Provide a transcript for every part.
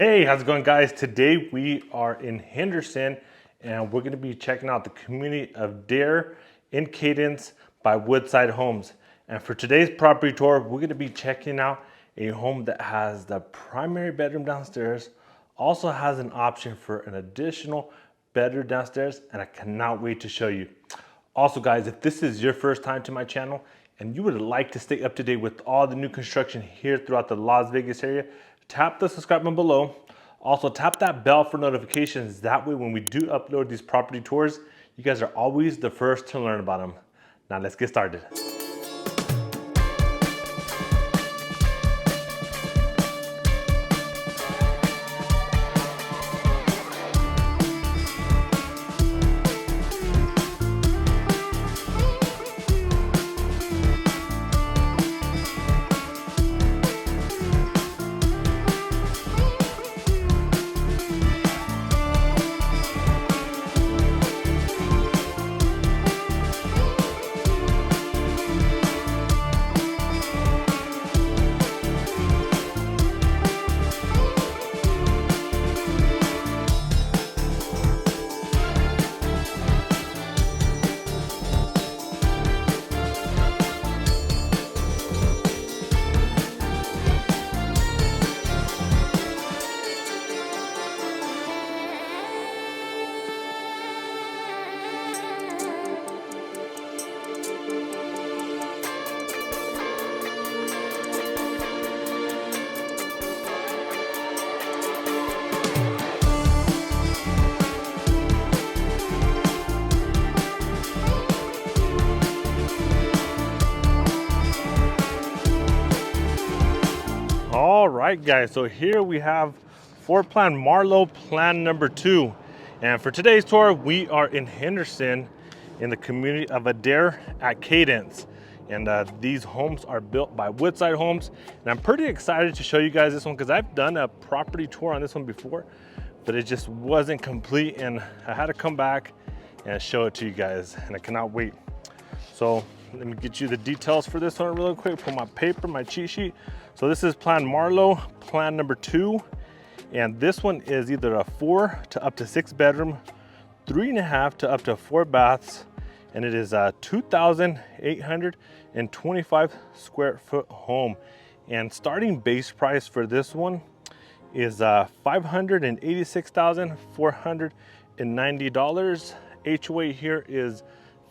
Hey, how's it going, guys? Today we are in Henderson and we're going to be checking out the community of Adair in Cadence by Woodside Homes. And for today's property tour, we're going to be checking out a home that has the primary bedroom downstairs, also has an option for an additional bedroom downstairs, and I cannot wait to show you. Also, guys, if this is your first time to my channel and you would like to stay up to date with all the new construction here throughout the Las Vegas area, tap the subscribe button below. Also, tap that bell for notifications. That way, when we do upload these property tours, you guys are always the first to learn about them. Now, let's get started. All right, guys, so here we have floor plan Marlowe Plan number 2. And for today's tour, we are in Henderson in the community of Adair at Cadence. And these homes are built by Woodside Homes. And I'm pretty excited to show you guys this one because I've done a property tour on this one before, but it just wasn't complete. And I had to come back and show it to you guys, and I cannot wait. So let me get you the details for this one real quick. Put my paper, my cheat sheet. So this is Plan Marlowe, Plan number 2. And this one is either a 4 to up to 6 bedroom, 3.5 to up to 4 baths. And it is a 2,825 square foot home. And starting base price for this one is $586,490. HOA here is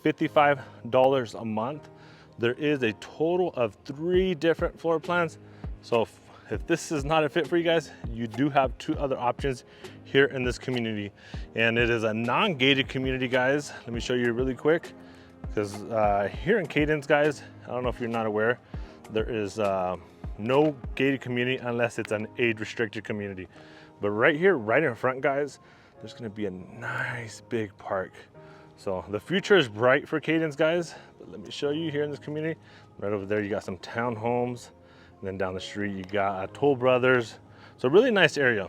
$55 a month. There is a total of 3 different floor plans. So if this is not a fit for you guys, you do have 2 other options here in this community. And it is a non-gated community, guys. Let me show you really quick, because here in Cadence, guys, I don't know if you're not aware, there is no gated community unless it's an age-restricted community. But right here, right in front, guys, there's gonna be a nice big park. So the future is bright for Cadence, guys. But let me show you here in this community. Right over there, you got some townhomes. And then down the street, you got Toll Brothers. So really nice area.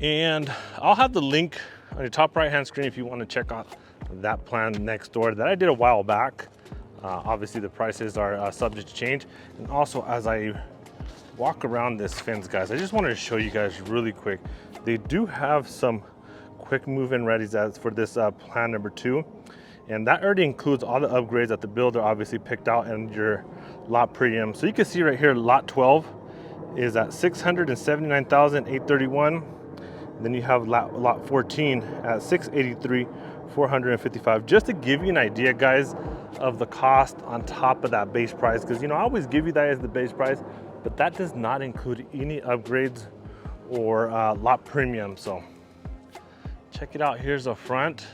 And I'll have the link on your top right-hand screen if you want to check out that plan next door that I did a while back. Obviously, the prices are subject to change. And also, as I walk around this fence, guys, I just wanted to show you guys really quick. They do have some quick move-in readies as for this plan number 2, and that already includes all the upgrades that the builder obviously picked out in your lot premium. So you can see right here, lot 12 is at $679,831. Then you have lot 14 at $683,455. Just to give you an idea, guys, of the cost on top of that base price, because I always give you that as the base price, but that does not include any upgrades or lot premium. So check it out. Here's the front.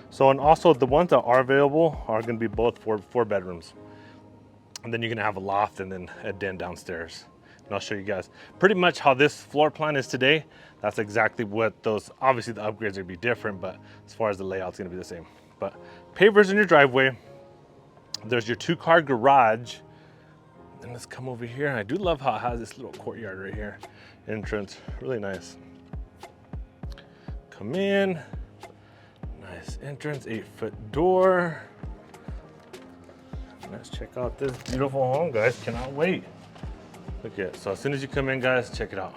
So, and also the ones that are available are going to be both 4 bedrooms. And then you're going to have a loft and then a den downstairs. And I'll show you guys pretty much how this floor plan is today. That's exactly what those, obviously the upgrades are going to be different, but as far as the layout's going to be the same. But pavers in your driveway. There's your 2-car garage. And let's come over here. I do love how it has this little courtyard right here. Entrance, really nice. Come in, nice entrance, 8-foot door. Let's check out this beautiful home, guys. Cannot wait. Look at it. So as soon as you come in, guys, check it out.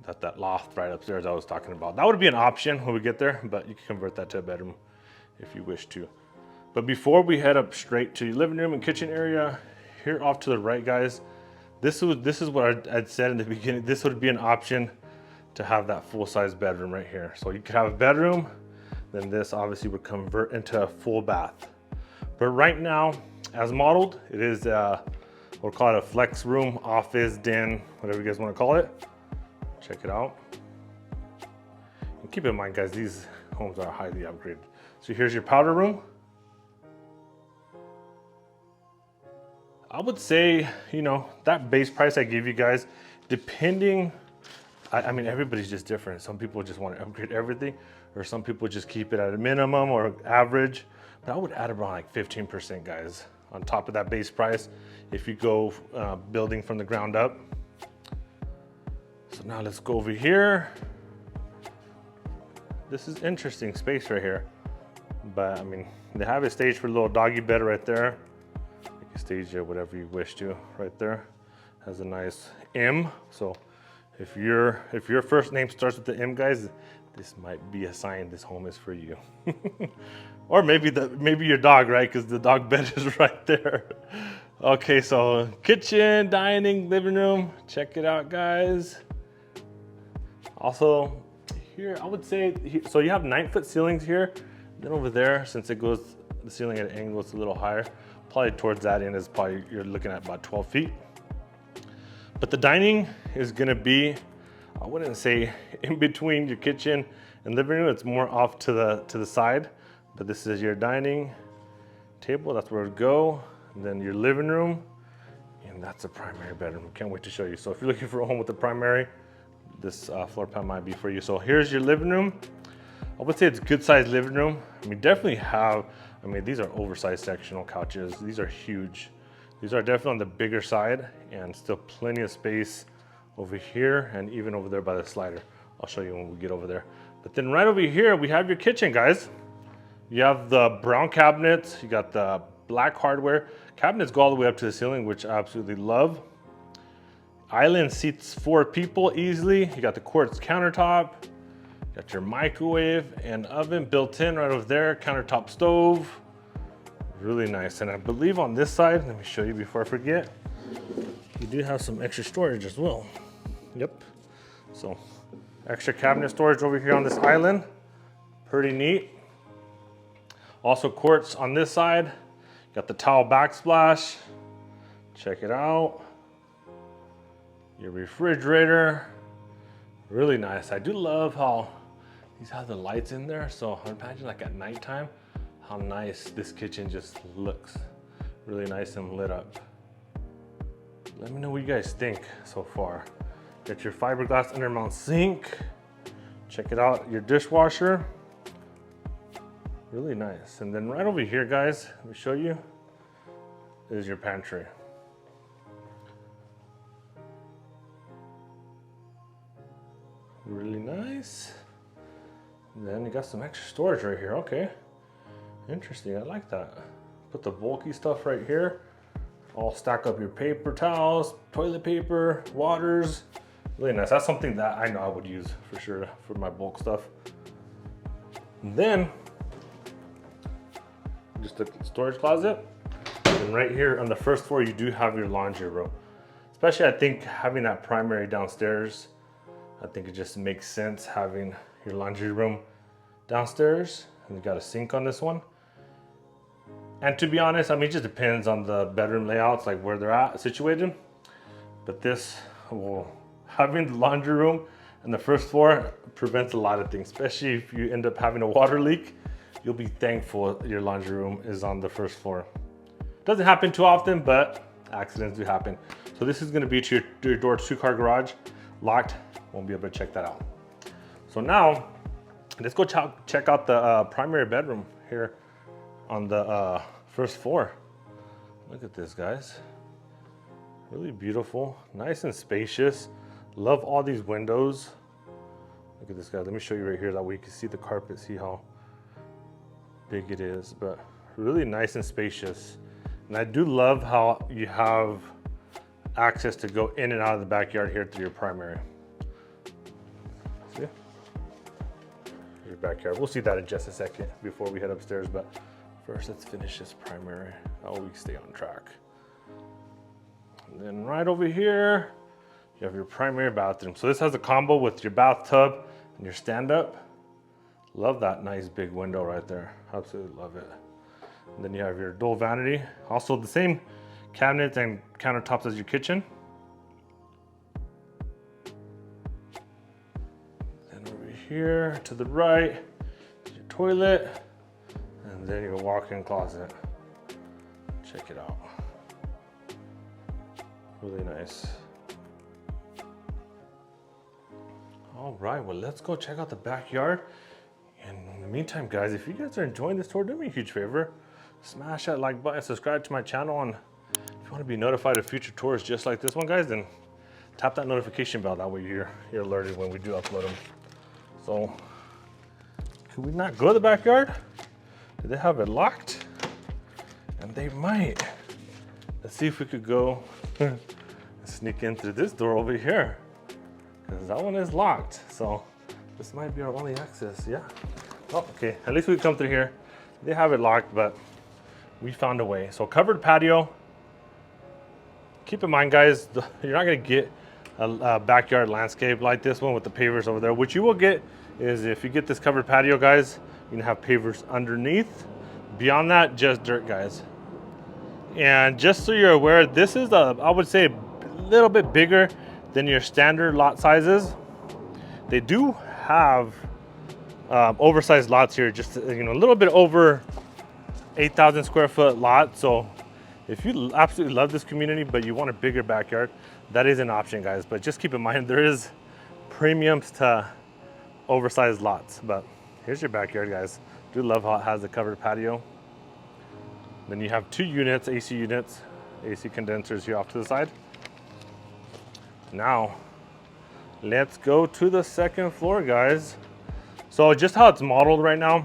That's that loft right upstairs I was talking about. That would be an option when we get there, but you can convert that to a bedroom if you wish to. But before we head up straight to your living room and kitchen area, here off to the right, guys, this is what I'd said in the beginning. This would be an option to have that full-size bedroom right here. So you could have a bedroom, then this obviously would convert into a full bath. But right now, as modeled, it is we'll call it a flex room, office, den, whatever you guys want to call it. Check it out. And keep in mind, guys, these homes are highly upgraded. So here's your powder room. I would say, you know, that base price I gave you guys, depending, I mean, everybody's just different. Some people just want to upgrade everything, or some people just keep it at a minimum or average. But I would add around like 15%, guys, on top of that base price if you go building from the ground up. So now let's go over here. This is interesting space right here. But I mean, they have a stage for a little doggy bed right there. You can stage it whatever you wish to right there. Has a nice M. So if your first name starts with the M, guys, this might be a sign this home is for you. Or maybe your dog, right? Because the dog bed is right there. Okay, so kitchen, dining, living room. Check it out, guys. Also, here I would say, so you have 9-foot ceilings here. Then over there, since it goes, the ceiling at an angle is a little higher, probably towards that end is probably, you're looking at about 12 feet. But the dining is gonna be, I wouldn't say in between your kitchen and living room, it's more off to the side. But this is your dining table, that's where it would go. And then your living room, and that's a primary bedroom. Can't wait to show you. So if you're looking for a home with a primary, this floor plan might be for you. So here's your living room. I would say it's a good sized living room. I mean, definitely have, I mean, these are oversized sectional couches. These are huge. These are definitely on the bigger side, and still plenty of space over here and even over there by the slider. I'll show you when we get over there. But then right over here, we have your kitchen, guys. You have the brown cabinets, you got the black hardware. Cabinets go all the way up to the ceiling, which I absolutely love. Island seats 4 people easily. You got the quartz countertop, got your microwave and oven built in right over there, countertop stove. Really nice. And I believe on this side, let me show you before I forget, you do have some extra storage as well. Yep. So extra cabinet storage over here on this island. Pretty neat. Also quartz on this side. Got the towel backsplash. Check it out. Your refrigerator. Really nice. I do love how these have the lights in there. So imagine like at nighttime, how nice this kitchen just looks. Really nice and lit up. Let me know what you guys think so far. Got your fiberglass undermount sink. Check it out, your dishwasher. Really nice. And then right over here, guys, let me show you, is your pantry. Really nice. And then you got some extra storage right here. Okay, interesting, I like that. Put the bulky stuff right here. All stack up your paper towels, toilet paper, waters. Really nice. That's something that I know I would use for sure for my bulk stuff. And then just a storage closet. And right here on the first floor, you do have your laundry room. Especially I think having that primary downstairs, I think it just makes sense having your laundry room downstairs. And you got a sink on this one. And to be honest, I mean, it just depends on the bedroom layouts, like where they're at situated. But this, well, having the laundry room on the first floor prevents a lot of things, especially if you end up having a water leak. You'll be thankful your laundry room is on the first floor. Doesn't happen too often, but accidents do happen. So this is gonna be to your door 2-car garage, locked, won't be able to check that out. So now, let's go check out the primary bedroom here on the first floor. Look at this, guys. Really beautiful, nice and spacious. Love all these windows. Look at this, guy. Let me show you right here, that way you can see the carpet, see how big it is, but really nice and spacious. And I do love how you have access to go in and out of the backyard here through your primary. See? Your backyard. We'll see that in just a second before we head upstairs, but first let's finish this primary. That way we stay on track. And then right over here, you have your primary bathroom. So this has a combo with your bathtub and your stand-up. Love that nice big window right there. Absolutely love it. And then you have your dual vanity. Also the same cabinets and countertops as your kitchen. And over here to the right, your toilet, and then your walk-in closet. Check it out. Really nice. All right, well, let's go check out the backyard. And in the meantime, guys, if you guys are enjoying this tour, do me a huge favor. Smash that like button, subscribe to my channel, and if you want to be notified of future tours just like this one, guys, then tap that notification bell. That way you're alerted when we do upload them. So, can we not go to the backyard? Do they have it locked? And they might. Let's see if we could go and sneak in through this door over here, because that one is locked. So this might be our only access. Yeah. Oh, okay. At least we come through here. They have it locked, but we found a way. So covered patio. Keep in mind, guys, you're not going to get a backyard landscape like this one with the pavers over there. What you will get is, if you get this covered patio, guys, you can have pavers underneath. Beyond that, just dirt, guys. And just so you're aware, this is I would say a little bit bigger than your standard lot sizes. They do have oversized lots here, just a little bit over 8,000 square foot lot. So if you absolutely love this community but you want a bigger backyard, that is an option, guys. But just keep in mind, there is premiums to oversized lots. But here's your backyard, guys. Do love how it has the covered patio. Then you have 2 units, AC condensers here off to the side. Now, let's go to the second floor, guys. So just how it's modeled right now,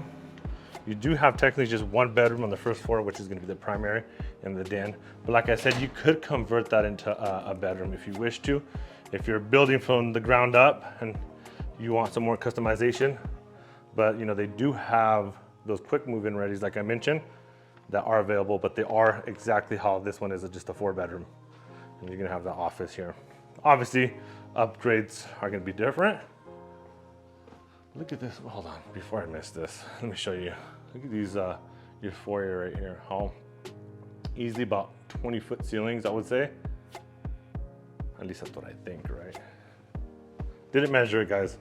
you do have technically just 1 bedroom on the first floor, which is going to be the primary and the den. But like I said, you could convert that into a bedroom if you wish to. If you're building from the ground up and you want some more customization. But they do have those quick move-in readies, like I mentioned, that are available, but they are exactly how this one is, just a 4-bedroom. And you're gonna have the office here. Obviously, upgrades are gonna be different. Look at this, hold on, before I miss this, let me show you. Look at these, your foyer right here. How easily about 20-foot ceilings, I would say. At least that's what I think, right? Didn't measure it, guys.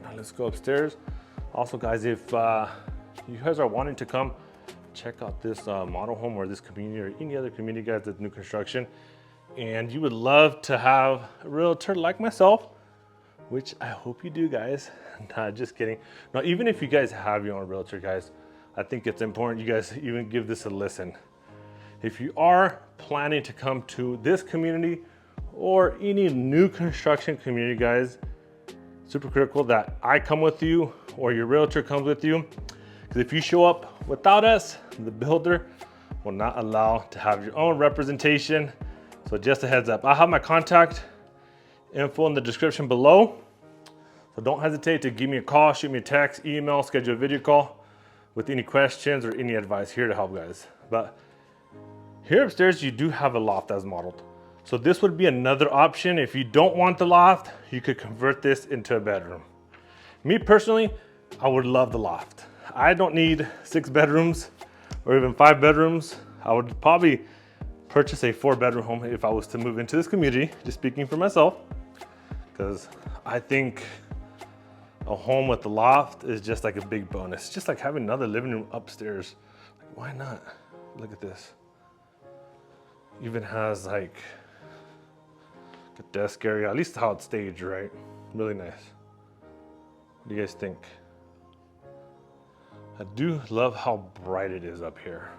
Now let's go upstairs. Also, guys, if you guys are wanting to come check out this model home or this community or any other community, guys, that's new construction, and you would love to have a realtor like myself, which I hope you do, guys. Nah, just kidding. Now, even if you guys have your own realtor, guys, I think it's important you guys even give this a listen. If you are planning to come to this community or any new construction community, guys, super critical that I come with you or your realtor comes with you. Because if you show up without us, the builder will not allow to have your own representation. So just a heads up, I'll have my contact info in the description below. So don't hesitate to give me a call, shoot me a text, email, schedule a video call with any questions or any advice. Here to help, guys. But here upstairs, you do have a loft as modeled. So this would be another option. If you don't want the loft, you could convert this into a bedroom. Me personally, I would love the loft. I don't need 6 bedrooms or even 5 bedrooms. I would probably purchase a 4-bedroom home if I was to move into this community, just speaking for myself, because I think a home with the loft is just like a big bonus. It's just like having another living room upstairs. Like, why not? Look at this. Even has like a desk area, at least how it's staged, right? Really nice. What do you guys think? I do love how bright it is up here.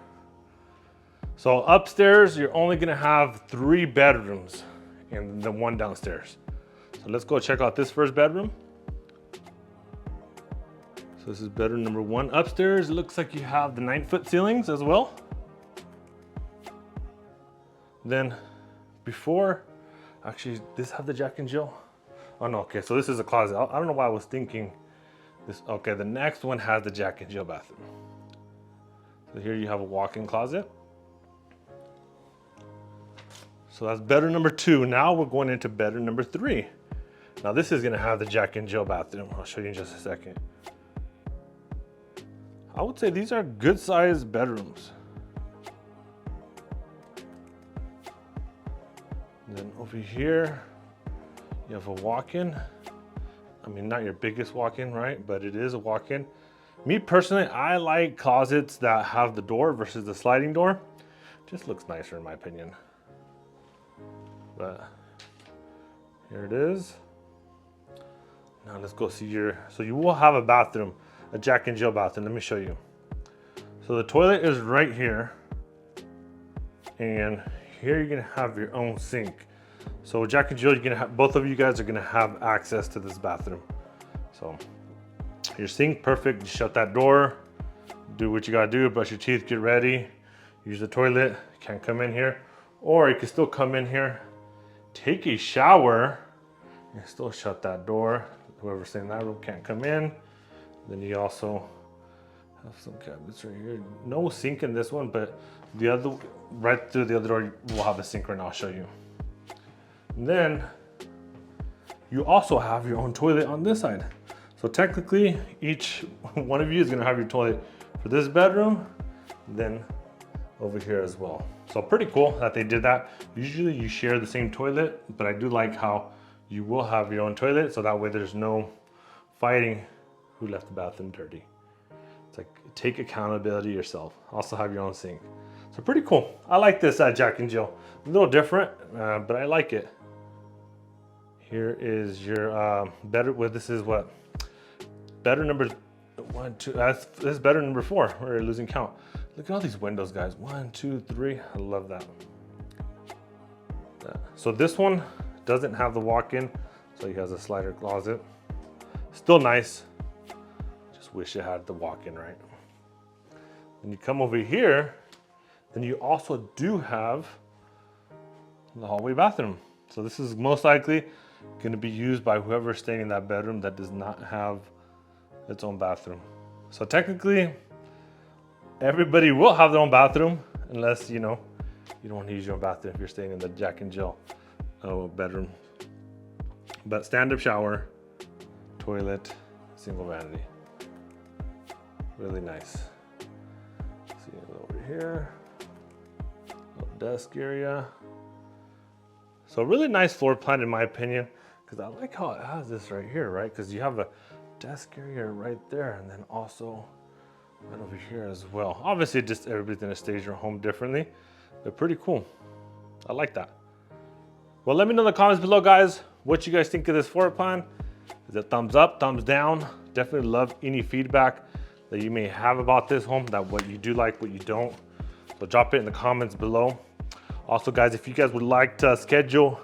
So upstairs, you're only gonna have 3 bedrooms and the 1 downstairs. So let's go check out this first bedroom. So this is bedroom number 1. Upstairs, it looks like you have the 9-foot ceilings as well. Then before, actually, this have the Jack and Jill? Oh no, okay, so this is a closet. I don't know why I was thinking this. Okay, the next one has the Jack and Jill bathroom. So here you have a walk-in closet. So that's bedroom number 2. Now we're going into bedroom number 3. Now this is gonna have the Jack and Jill bathroom. I'll show you in just a second. I would say these are good sized bedrooms. And then over here, you have a walk-in. I mean, not your biggest walk-in, right? But it is a walk-in. Me personally, I like closets that have the door versus the sliding door. Just looks nicer in my opinion. But here it is. Now let's go see so you will have a bathroom, a Jack and Jill bathroom. Let me show you. So the toilet is right here. And here you're gonna have your own sink. So Jack and Jill, you're gonna have, both of you guys are gonna have access to this bathroom. So your sink, perfect. You shut that door, do what you gotta do, brush your teeth, get ready, use the toilet. Can't come in here. Or you can still come in here, take a shower, and still shut that door. Whoever's staying in that room can't come in. Then you also have some cabinets right here. No sink in this one, but the other, right through the other door, we'll have a sink right now. I'll show you. And then you also have your own toilet on this side. So technically, each one of you is gonna have your toilet for this bedroom, then over here as well. So pretty cool that they did that. Usually you share the same toilet, but I do like how you will have your own toilet, so that way there's no fighting who left the bathroom dirty. It's like, take accountability yourself. Also have your own sink. So pretty cool. I like this Jack and Jill. A little different, but I like it. Here is your this is what? Bedroom number 1, 2, this is bedroom number 4. We're losing count. Look at all these windows, guys. 1, 2, 3, I love that. So this one doesn't have the walk-in, so he has a slider closet. Still nice. Just wish it had the walk-in, right? When you come over here, then you also do have the hallway bathroom. So this is most likely going to be used by whoever's staying in that bedroom that does not have its own bathroom. So technically, everybody will have their own bathroom, unless you don't want to use your own bathroom if you're staying in the Jack and Jill bedroom. But stand-up shower, toilet, single vanity. Really nice. See over here, little desk area. So really nice floor plan in my opinion, because I like how it has this right here, right? Because you have a desk area right there, and then also right over here as well. Obviously, just everybody's gonna stage your home differently, but pretty cool. I like that. Well, let me know in the comments below, guys, what you guys think of this floor plan. Is it thumbs up, thumbs down? Definitely love any feedback that you may have about this home, that what you do like, what you don't. So drop it in the comments below. Also, guys, if you guys would like to schedule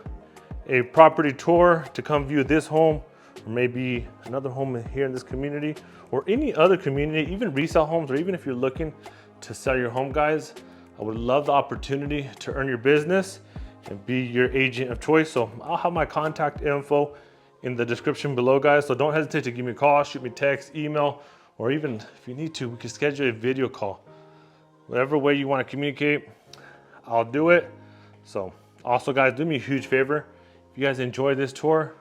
a property tour to come view this home, or maybe another home here in this community, or any other community, even resale homes, or even if you're looking to sell your home, guys, I would love the opportunity to earn your business and be your agent of choice. So I'll have my contact info in the description below, guys. So don't hesitate to give me a call, shoot me a text, email, or even if you need to, we can schedule a video call. Whatever way you want to communicate, I'll do it. So also, guys, do me a huge favor. If you guys enjoyed this tour,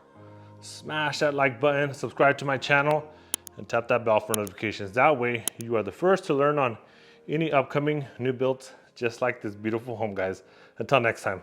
smash that like button, subscribe to my channel, and tap that bell for notifications. That way you are the first to learn on any upcoming new builds just like this beautiful home, guys. Until next time.